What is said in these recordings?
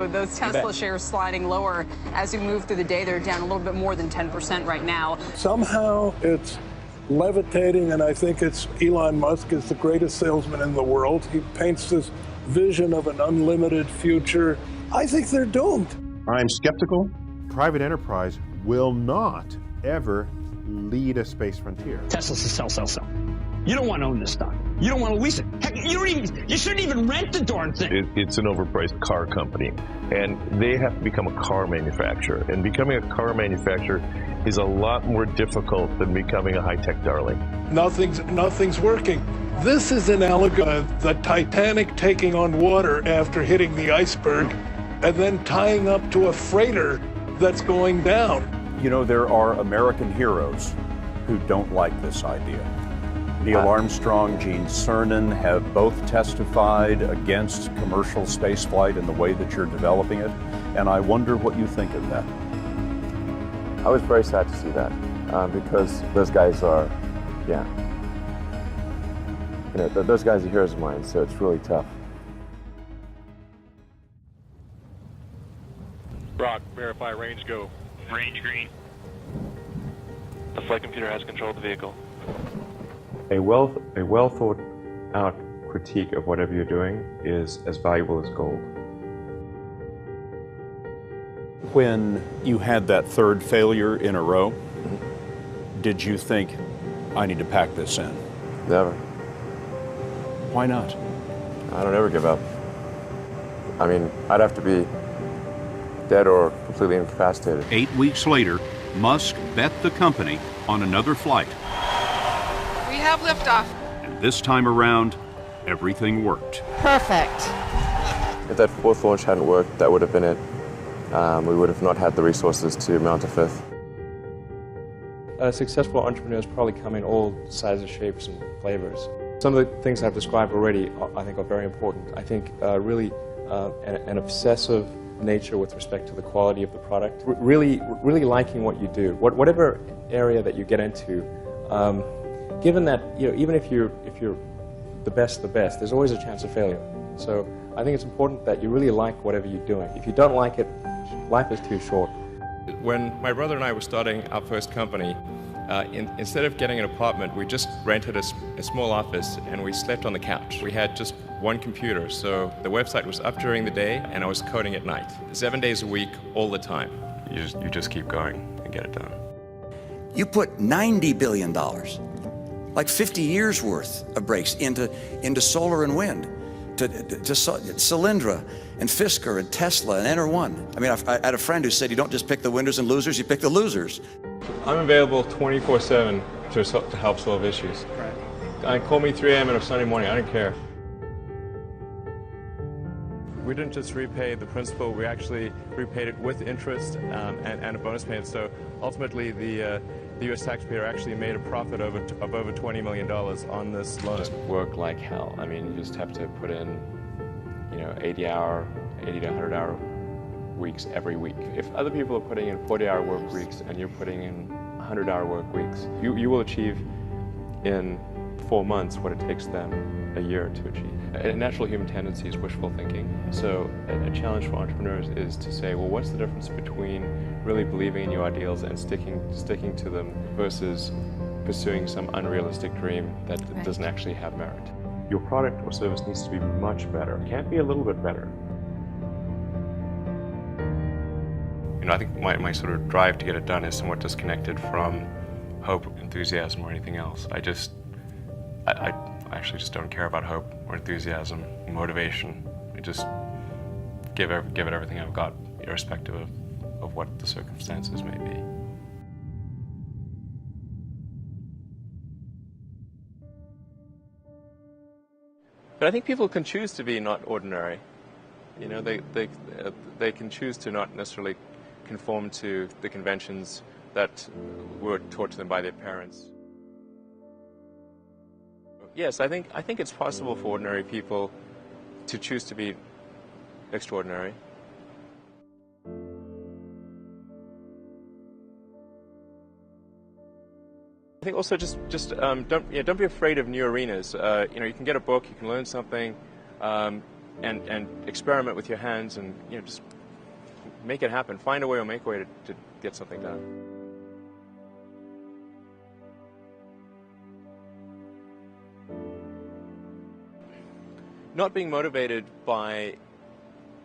Those Tesla shares sliding lower as we move through the day. They're down a little bit more than 10% right now. Somehow it's levitating, and I think it's Elon Musk is the greatest salesman in the world. He paints this vision of an unlimited future. I think they're doomed. I'm skeptical. Private enterprise will not ever lead a space frontier. Tesla's a sell, sell, sell. You don't want to own this stock. You don't want to lease it. Heck, you shouldn't even rent the darn thing. It's an overpriced car company, and they have to become a car manufacturer. And becoming a car manufacturer is a lot more difficult than becoming a high-tech darling. Nothing's working. This is analogous to the Titanic taking on water after hitting the iceberg and then tying up to a freighter that's going down. You know, there are American heroes who don't like this idea. Neil Armstrong, Gene Cernan have both testified against commercial spaceflight in the way that you're developing it, and I wonder what you think of that. I was very sad to see that, because those guys are, those guys are heroes of mine, so it's really tough. Brock, verify range go. Range green. The flight computer has control of the vehicle. A well thought out critique of whatever you're doing is as valuable as gold. When you had that third failure in a row, did you think, I need to pack this in? Never. Why not? I don't ever give up. I mean, I'd have to be dead or completely incapacitated. 8 weeks later, Musk bet the company on another flight. We have liftoff. And this time around, everything worked. Perfect. If that fourth launch hadn't worked, that would have been it. We would have not had the resources to mount a fifth. Successful entrepreneurs probably come in all sizes, shapes, and flavors. Some of the things I've described already, I think, are very important. I think really an obsessive nature with respect to the quality of the product. Really liking what you do, whatever area that you get into. Given that, even if you're the best, there's always a chance of failure. So I think it's important that you really like whatever you're doing. If you don't like it, life is too short. When my brother and I were starting our first company, instead of getting an apartment, we just rented a small office and we slept on the couch. We had just one computer, so the website was up during the day and I was coding at night. 7 days a week, all the time. You just keep going and get it done. You put $90 billion, like 50 years worth of breaks into solar and wind, to Solyndra and Fisker and Tesla and Enter1. I mean, I had a friend who said you don't just pick the winners and losers, you pick the losers. I'm available 24/7 to help solve issues. Right. Call me 3 a.m. on a Sunday morning, I don't care. We didn't just repay the principal, we actually repaid it with interest and a bonus payment. So ultimately, the U.S. taxpayer actually made a profit of over $20 million on this loan. Just work like hell. I mean, you just have to put in, 80 to 100-hour weeks every week. If other people are putting in 40-hour work weeks and you're putting in 100-hour work weeks, you will achieve in 4 months what it takes them a year to achieve. A natural human tendency is wishful thinking. So a challenge for entrepreneurs is to say, well, what's the difference between really believing in your ideals and sticking to them versus pursuing some unrealistic dream that doesn't actually have merit? Your product or service needs to be much better. It can't be a little bit better. I think my sort of drive to get it done is somewhat disconnected from hope, enthusiasm, or anything else. I actually just don't care about hope or enthusiasm, motivation. I just give it everything I've got, irrespective of what the circumstances may be. But I think people can choose to be not ordinary. They can choose to not necessarily conform to the conventions that were taught to them by their parents. Yes, I think it's possible for ordinary people to choose to be extraordinary. I think also just don't be afraid of new arenas. You can get a book, you can learn something, and experiment with your hands, and just make it happen. Find a way or make a way to get something done. Not being motivated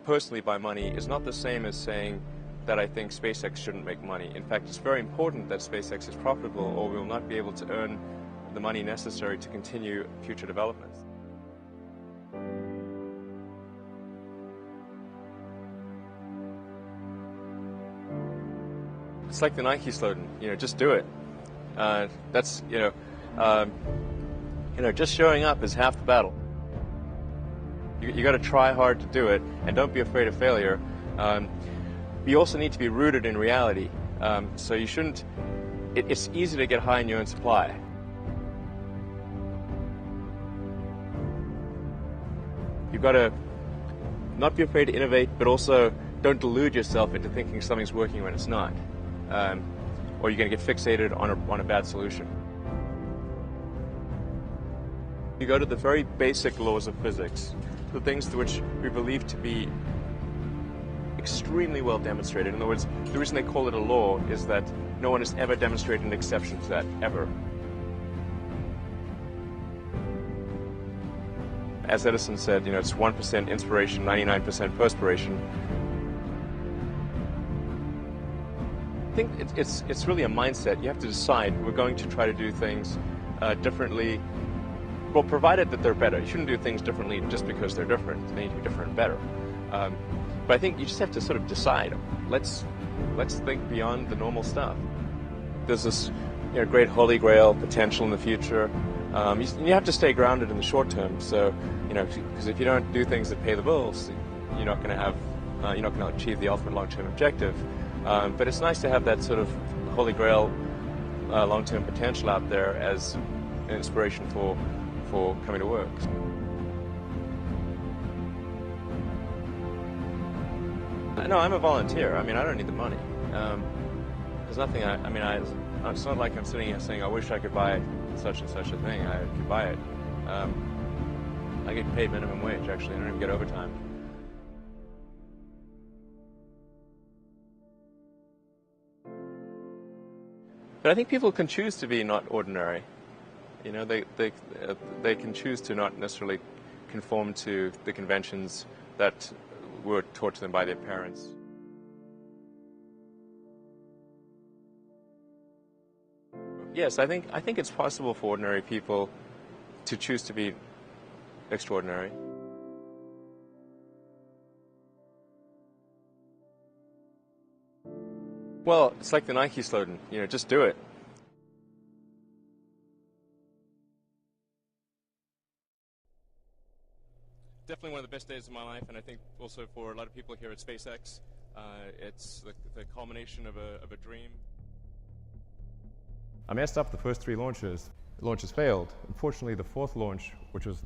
personally by money is not the same as saying that I think SpaceX shouldn't make money. In fact, it's very important that SpaceX is profitable, or we will not be able to earn the money necessary to continue future developments. It's like the Nike slogan, just do it. That's, just showing up is half the battle. You got to try hard to do it, and don't be afraid of failure. You also need to be rooted in reality. So you shouldn't. It's easy to get high in your own supply. You've got to not be afraid to innovate, but also don't delude yourself into thinking something's working when it's not, or you're going to get fixated on a bad solution. You go to the very basic laws of physics, the things which we believe to be extremely well demonstrated. In other words, the reason they call it a law is that no one has ever demonstrated an exception to that, ever. As Edison said, it's 1% inspiration, 99% perspiration. I think it's really a mindset. You have to decide, we're going to try to do things differently. Well, provided that they're better. You shouldn't do things differently just because they're different. They need to be different and better. But I think you just have to sort of decide, let's think beyond the normal stuff. There's this great holy grail potential in the future. You have to stay grounded in the short term. So, because if you don't do things that pay the bills, you're not going to achieve the ultimate long-term objective. But it's nice to have that sort of holy grail long-term potential out there as an inspiration for coming to work. No, I'm a volunteer. I don't need the money. There's nothing. It's not like I'm sitting here saying I wish I could buy such and such a thing. I could buy it. I get paid minimum wage. Actually, I don't even get overtime. But I think people can choose to be not ordinary. They can choose to not necessarily conform to the conventions that were taught to them by their parents. Yes, I think it's possible for ordinary people to choose to be extraordinary. Well, it's like the Nike slogan, just do it. Definitely one of the best days of my life, and I think also for a lot of people here at SpaceX, it's the culmination of a dream. I messed up the first 3 launches. The launches failed. Unfortunately, the 4th launch, which was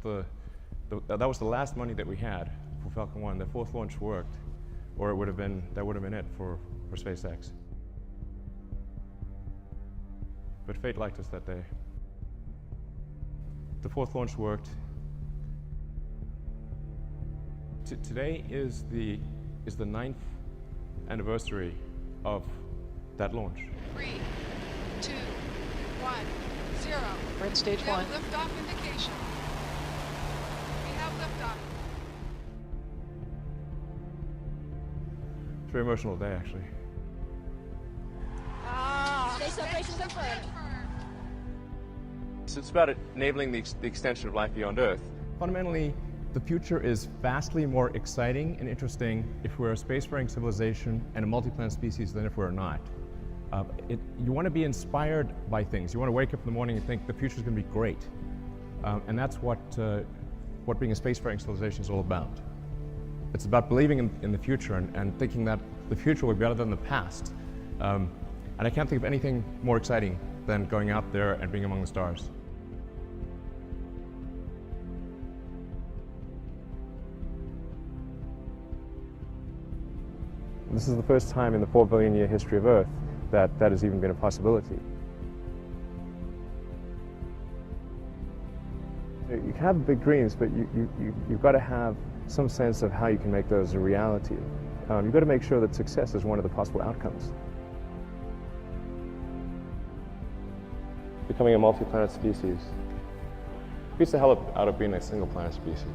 that was the last money that we had for Falcon 1, the 4th launch worked, or that would have been it for SpaceX. But fate liked us that day. The 4th launch worked. Today is the 9th anniversary of that launch. 3, 2, 1, 0. We're in stage 1. Liftoff indication. We have liftoff. It's a very emotional day, actually. Space operations confirmed. So it's about enabling the extension of life beyond Earth. Fundamentally, the future is vastly more exciting and interesting if we're a spacefaring civilization and a multi-planet species than if we're not. You want to be inspired by things. You want to wake up in the morning and think the future is going to be great. And that's what being a spacefaring civilization is all about. It's about believing in the future and thinking that the future will be better than the past. And I can't think of anything more exciting than going out there and being among the stars. This is the first time in the 4 billion year history of Earth that has even been a possibility. You can have big dreams, but you've got to have some sense of how you can make those a reality. you've got to make sure that success is one of the possible outcomes. Becoming a multi-planet species beats the hell out of being a single planet species.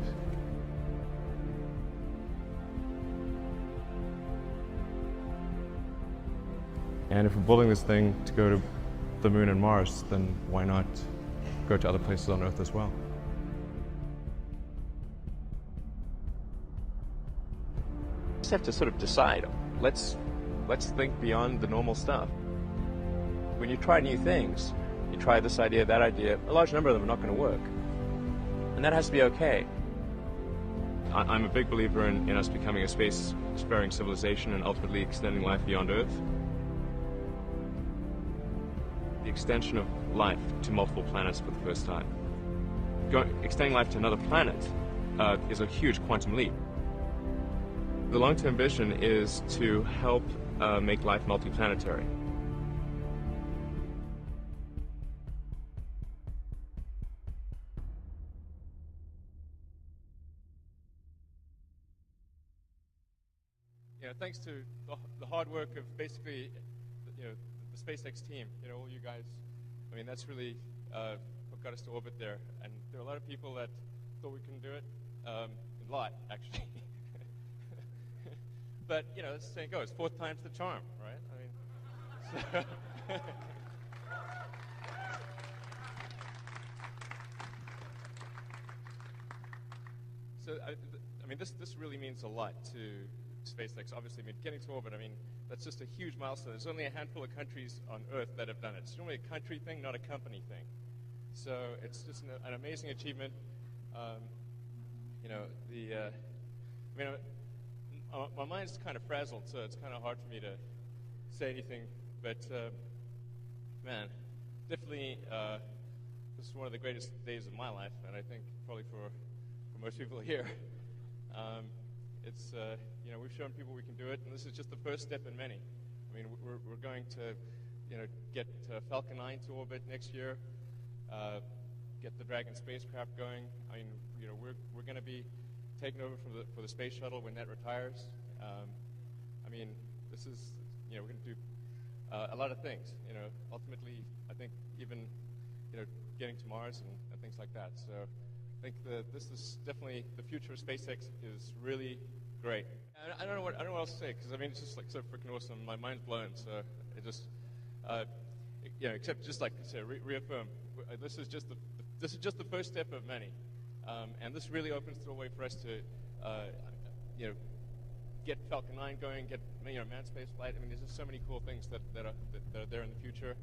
And if we're building this thing to go to the moon and Mars, then why not go to other places on Earth as well? You just have to sort of decide, let's think beyond the normal stuff. When you try new things, you try this idea, that idea, a large number of them are not going to work. And that has to be okay. I'm a big believer in us becoming a space-sparing civilization and ultimately extending life beyond Earth. The extension of life to multiple planets for the first time. Extending life to another planet is a huge quantum leap. The long-term vision is to help make life multiplanetary. Thanks to the hard work of basically, the SpaceX team, all you guys. I mean, that's really what got us to orbit there. And there are a lot of people that thought we couldn't do it. A lot, actually. But, as the saying goes, fourth time's the charm, right? I mean, so I mean, this really means a lot to SpaceX. Obviously, I mean, getting to orbit, I mean, that's just a huge milestone. There's only a handful of countries on Earth that have done it. It's normally a country thing, not a company thing. So it's just an amazing achievement. My mind's kind of frazzled, so it's kind of hard for me to say anything. But man, definitely, this is one of the greatest days of my life, and I think probably for most people here. It's we've shown people we can do it, and this is just the first step in many. I mean, we're going to get Falcon 9 to orbit next year, get the Dragon spacecraft going. I mean, we're going to be taking over for the space shuttle when that retires. I mean, this is we're going to do a lot of things. Ultimately, I think even getting to Mars and things like that. So I think this is definitely the future of SpaceX is really great. I don't know what else to say, because I mean, it's just like so freaking awesome. My mind's blown. So it just except just like to reaffirm, this is just the first step of many, and this really opens the way for us to get Falcon 9 going, get manned space flight. I mean, there's just so many cool things that are there in the future.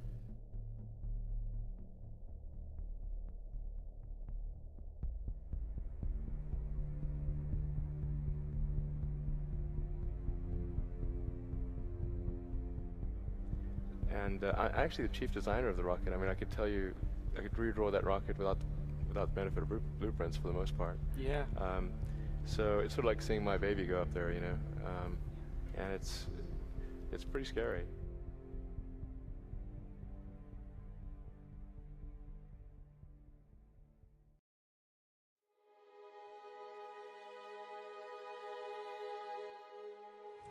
And I'm actually the chief designer of the rocket. I mean, I could tell you, I could redraw that rocket without the benefit of blueprints for the most part. Yeah. So it's sort of like seeing my baby go up there, and it's pretty scary.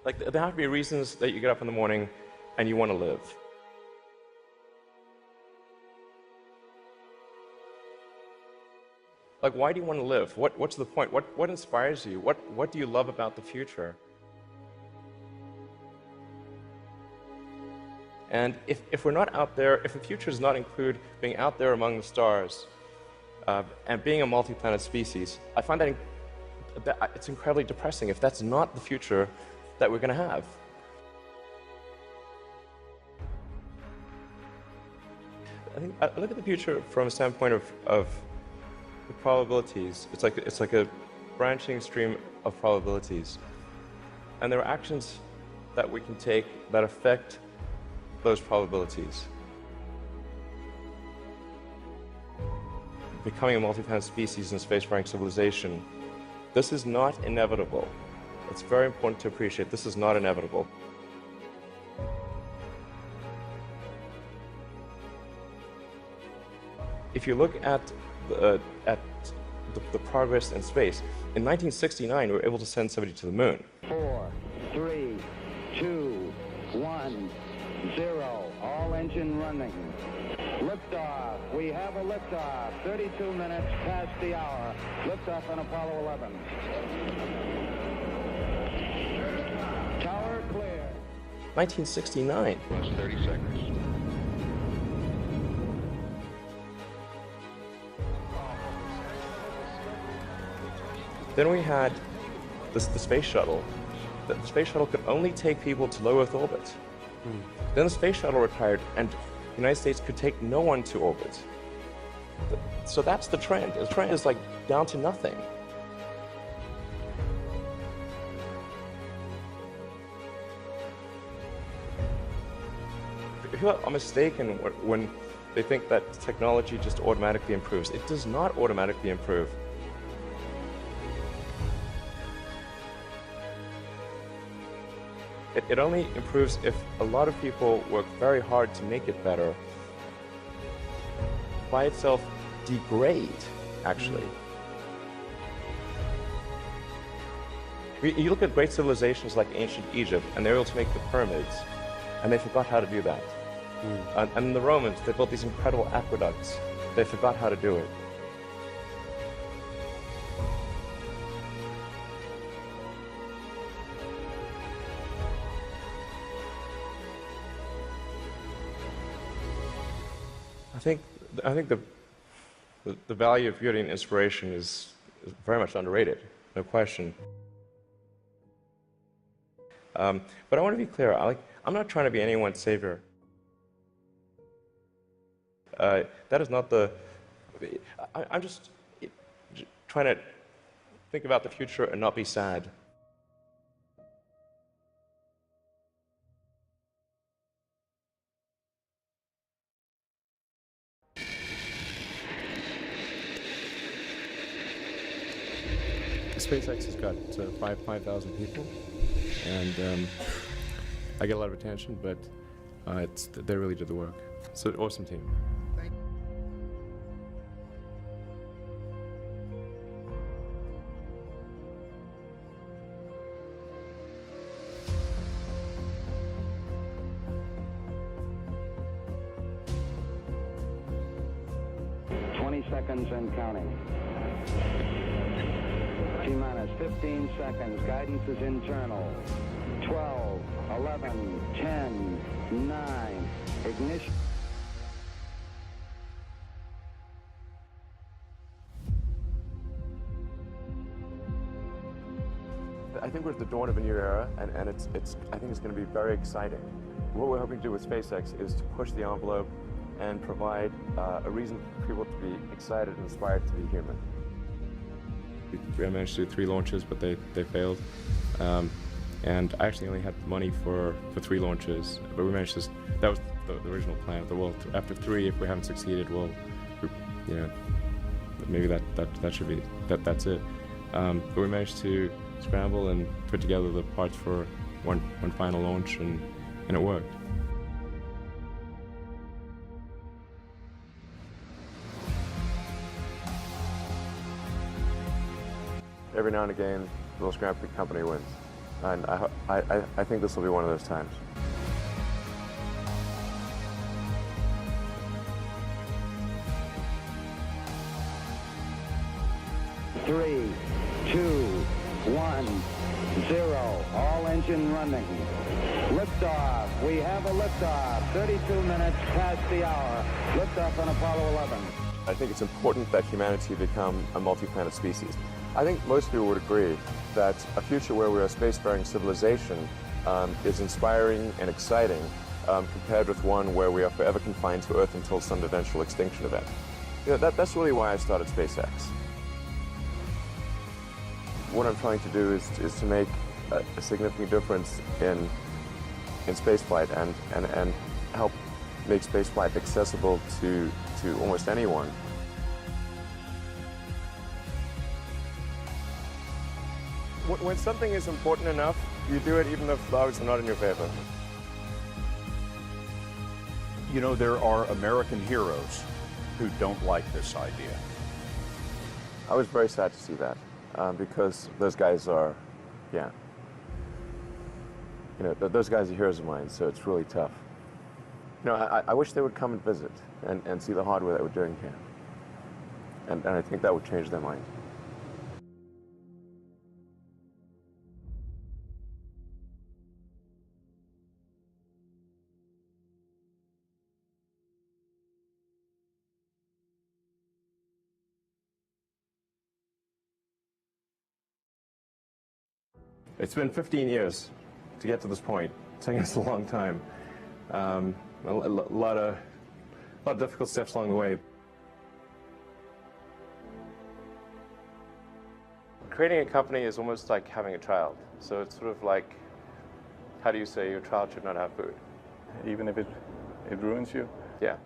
Like, there have to be reasons that you get up in the morning and you want to live. Like, why do you want to live? What's the point? What inspires you? What do you love about the future? And if we're not out there, if the future does not include being out there among the stars and being a multi-planet species, I find that it's incredibly depressing if that's not the future that we're going to have. I think I look at the future from a standpoint of the probabilities. It's like a branching stream of probabilities, and there are actions that we can take that affect those probabilities. Becoming a multi-planet species and spacefaring civilization, this is not inevitable. It's very important to appreciate this is not inevitable. If you look at the progress in space, in 1969 we were able to send somebody to the moon. 4, 3, engine running. Liftoff. We have a liftoff. 32 minutes past the hour. Liftoff on Apollo 11. Tower clear. 1969. Plus 30 seconds. Then we had the space shuttle. The space shuttle could only take people to low Earth orbit. Then the space shuttle retired, and the United States could take no one to orbit. So that's the trend. The trend is like down to nothing. People are mistaken when they think that technology just automatically improves. It does not automatically improve. It only improves if a lot of people work very hard to make it better. By itself, degrade, actually. You look at great civilizations like ancient Egypt, and they were able to make the pyramids, and they forgot how to do that. And the Romans, they built these incredible aqueducts. They forgot how to do it. I think the value of beauty and inspiration is very much underrated, no question. But I want to be clear. I'm not trying to be anyone's savior. That is not the. I'm just trying to think about the future and not be sad. SpaceX has got 5,000 people, and I get a lot of attention, but they really did the work. It's an awesome team. Seconds and counting. T-minus 15 seconds. Guidance is internal. 12, 11, 10, 9. Ignition. I think we're at the dawn of a new era, and I think it's going to be very exciting. What we're hoping to do with SpaceX is to push the envelope and provide a reason for people to be excited and inspired to be human. We managed to do 3 launches, but they failed. And I actually only had money for 3 launches, but we managed to. That was the original plan. Well, after 3, if we haven't succeeded, well, maybe that should be that's it. But we managed to scramble and put together the parts for one final launch, and it worked. Every now and again, the little scrappy company wins. And I think this will be one of those times. Three, 2, 1, 0. All engine running. Liftoff. We have a liftoff. 32 minutes past the hour. Liftoff on Apollo 11. I think it's important that humanity become a multi-planet species. I think most people would agree that a future where we're a spacefaring civilization is inspiring and exciting compared with one where we are forever confined to Earth until some eventual extinction event. That's really why I started SpaceX. What I'm trying to do is to make a significant difference in spaceflight and help make spaceflight accessible to almost anyone. When something is important enough, you do it even if the odds are not in your favor. You know, there are American heroes who don't like this idea. I was very sad to see that because those guys are, those guys are heroes of mine, so it's really tough. You know, I wish they would come and visit and see the hardware that we're doing here. And I think that would change their mind. It's been 15 years to get to this point. It's taken us a long time. A lot of difficult steps along the way. Creating a company is almost like having a child. So it's sort of like, how do you say your child should not have food? Even if it ruins you? Yeah.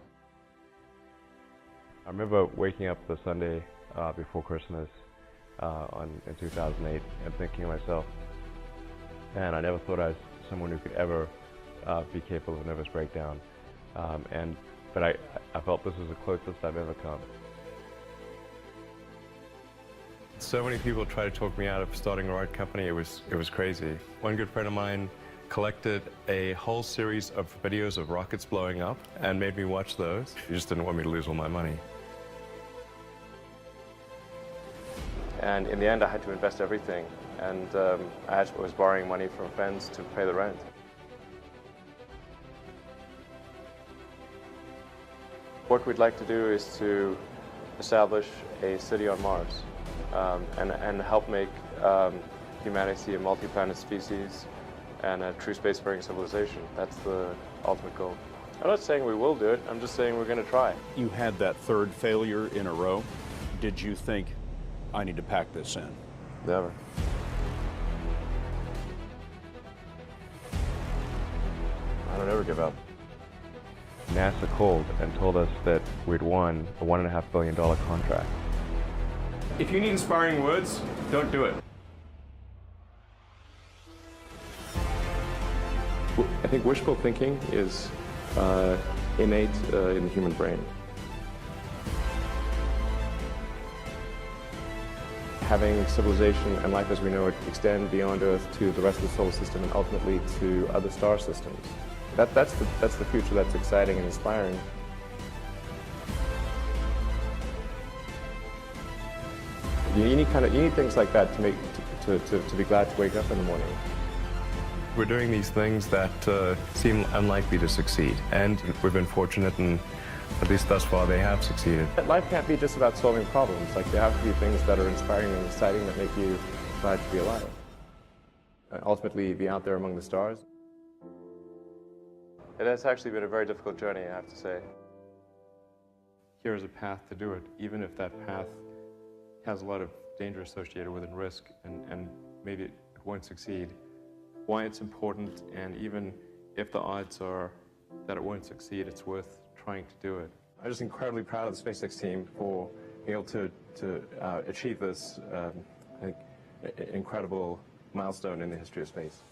I remember waking up the Sunday before Christmas in 2008 and thinking to myself, man, I never thought I was someone who could ever be capable of a nervous breakdown. But I felt this was the closest I've ever come. So many people tried to talk me out of starting a rocket company. It was crazy. One good friend of mine collected a whole series of videos of rockets blowing up and made me watch those. He just didn't want me to lose all my money. And in the end, I had to invest everything. And I was borrowing money from friends to pay the rent. What we'd like to do is to establish a city on Mars and help make humanity a multi-planet species and a true spacefaring civilization. That's the ultimate goal. I'm not saying we will do it, I'm just saying we're going to try. You had that third failure in a row. Did you think, I need to pack this in? Never. I don't ever give up. NASA called and told us that we'd won a $1.5 billion contract. If you need inspiring words, don't do it. I think wishful thinking is innate in the human brain. Having civilization and life as we know it extend beyond Earth to the rest of the solar system and ultimately to other star systems. That's the future that's exciting and inspiring. You need things like that to be glad to wake up in the morning. We're doing these things that seem unlikely to succeed, and we've been fortunate, and at least thus far they have succeeded. Life can't be just about solving problems. Like, there have to be things that are inspiring and exciting that make you glad to be alive. And ultimately, be out there among the stars. It has actually been a very difficult journey, I have to say. Here is a path to do it, even if that path has a lot of danger associated with it and risk, and maybe it won't succeed. Why it's important, and even if the odds are that it won't succeed, it's worth trying to do it. I'm just incredibly proud of the SpaceX team for being able to achieve this, I think, incredible milestone in the history of space.